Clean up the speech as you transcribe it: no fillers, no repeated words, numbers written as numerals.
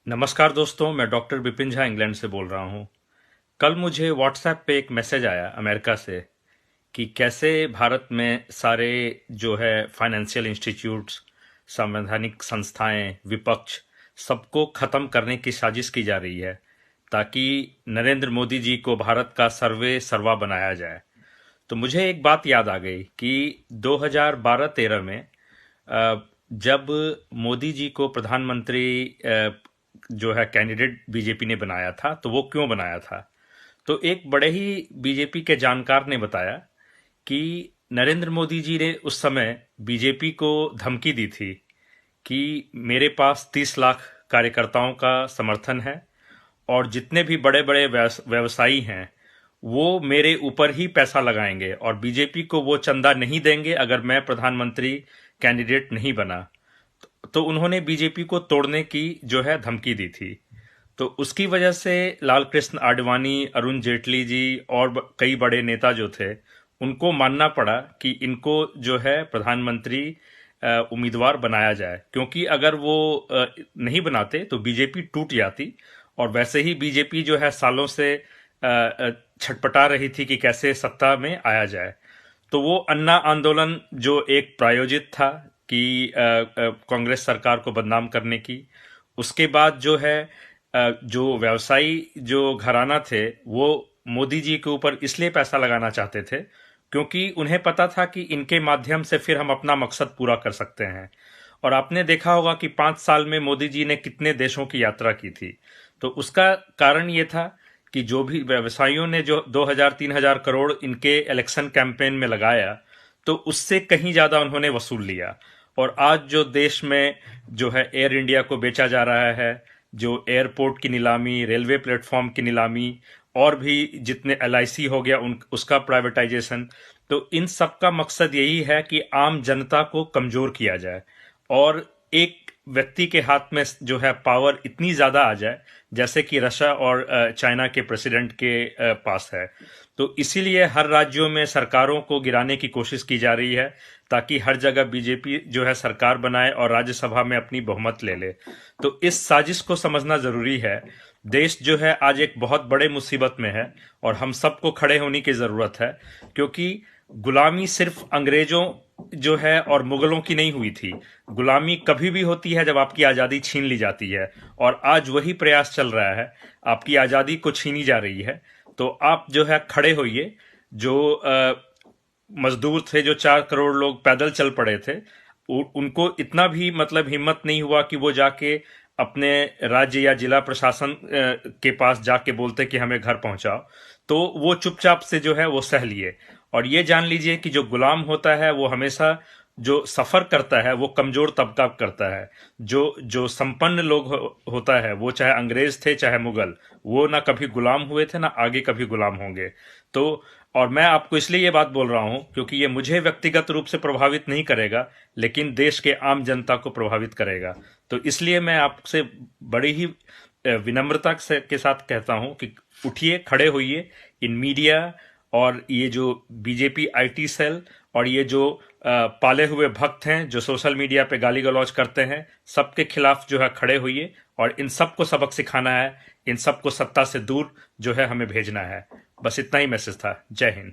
नमस्कार दोस्तों, मैं डॉक्टर विपिन झा इंग्लैंड से बोल रहा हूँ। कल मुझे व्हाट्सएप पे एक मैसेज आया अमेरिका से कि कैसे भारत में सारे जो है फाइनेंशियल इंस्टीट्यूट्स, संवैधानिक संस्थाएं, विपक्ष सबको खत्म करने की साजिश की जा रही है ताकि नरेंद्र मोदी जी को भारत का सर्वे सर्वा बनाया जाए। तो मुझे एक बात याद आ गई कि 2012-13 में जब मोदी जी को प्रधानमंत्री जो है कैंडिडेट बीजेपी ने बनाया था, तो वो क्यों बनाया था। तो एक बड़े ही बीजेपी के जानकार ने बताया कि नरेंद्र मोदी जी ने उस समय बीजेपी को धमकी दी थी कि मेरे पास 30 लाख कार्यकर्ताओं का समर्थन है और जितने भी बड़े बड़े व्यवसायी हैं वो मेरे ऊपर ही पैसा लगाएंगे और बीजेपी को वो चंदा नहीं देंगे अगर मैं प्रधानमंत्री कैंडिडेट नहीं बना। तो उन्होंने बीजेपी को तोड़ने की जो है धमकी दी थी। तो उसकी वजह से लाल कृष्ण आडवाणी, अरुण जेटली जी और कई बड़े नेता जो थे उनको मानना पड़ा कि इनको जो है प्रधानमंत्री उम्मीदवार बनाया जाए, क्योंकि अगर वो नहीं बनाते तो बीजेपी टूट जाती। और वैसे ही बीजेपी जो है सालों से छटपटा रही थी कि कैसे सत्ता में आया जाए। तो वो अन्ना आंदोलन जो एक प्रायोजित था कि कांग्रेस सरकार को बदनाम करने की, उसके बाद जो है जो व्यवसायी जो घराना थे वो मोदी जी के ऊपर इसलिए पैसा लगाना चाहते थे क्योंकि उन्हें पता था कि इनके माध्यम से फिर हम अपना मकसद पूरा कर सकते हैं। और आपने देखा होगा कि 5 साल में मोदी जी ने कितने देशों की यात्रा की थी। तो उसका कारण ये था कि जो भी व्यवसायियों ने जो 2000-3000 करोड़ इनके इलेक्शन कैंपेन में लगाया, तो उससे कहीं ज्यादा उन्होंने वसूल लिया। और आज जो देश में जो है एयर इंडिया को बेचा जा रहा है, जो एयरपोर्ट की नीलामी, रेलवे प्लेटफॉर्म की नीलामी और भी जितने एलआईसी हो गया उसका प्राइवेटाइजेशन, तो इन सब का मकसद यही है कि आम जनता को कमजोर किया जाए और एक व्यक्ति के हाथ में जो है पावर इतनी ज्यादा आ जाए जैसे कि रशिया और चाइना के प्रेसिडेंट के पास है। तो इसीलिए हर राज्यों में सरकारों को गिराने की कोशिश की जा रही है ताकि हर जगह बीजेपी जो है सरकार बनाए और राज्यसभा में अपनी बहुमत ले ले। तो इस साजिश को समझना जरूरी है। देश जो है आज एक बहुत बड़े मुसीबत में है और हम सबको खड़े होने की जरूरत है, क्योंकि गुलामी सिर्फ अंग्रेजों जो है और मुगलों की नहीं हुई थी। गुलामी कभी भी होती है जब आपकी आजादी छीन ली जाती है, और आज वही प्रयास चल रहा है, आपकी आजादी को छीनी जा रही है। तो आप जो है खड़े होइए। जो मजदूर थे, जो 4 करोड़ लोग पैदल चल पड़े थे, उनको इतना भी मतलब हिम्मत नहीं हुआ कि वो जाके अपने राज्य या जिला प्रशासन के पास जाके बोलते कि हमें घर पहुंचाओ। तो वो चुपचाप से जो है वो सह लिए। और ये जान लीजिए कि जो गुलाम होता है वो हमेशा जो सफर करता है वो कमजोर तबका करता है। जो जो संपन्न लोग होता है, वो चाहे अंग्रेज थे चाहे मुगल, वो ना कभी गुलाम हुए थे ना आगे कभी गुलाम होंगे। तो और मैं आपको इसलिए ये बात बोल रहा हूं क्योंकि ये मुझे व्यक्तिगत रूप से प्रभावित नहीं करेगा, लेकिन देश के आम जनता को प्रभावित करेगा। तो इसलिए मैं आपसे बड़ी ही विनम्रता के साथ कहता हूं कि उठिए, खड़े होइए। इन मीडिया और ये जो बीजेपी आईटी सेल और ये जो पाले हुए भक्त हैं जो सोशल मीडिया पे गाली गलौज करते हैं, सबके खिलाफ जो है खड़े होइए और इन सबको सबक सिखाना है। इन सबको सत्ता से दूर जो है हमें भेजना है। बस इतना ही मैसेज था। जय हिंद।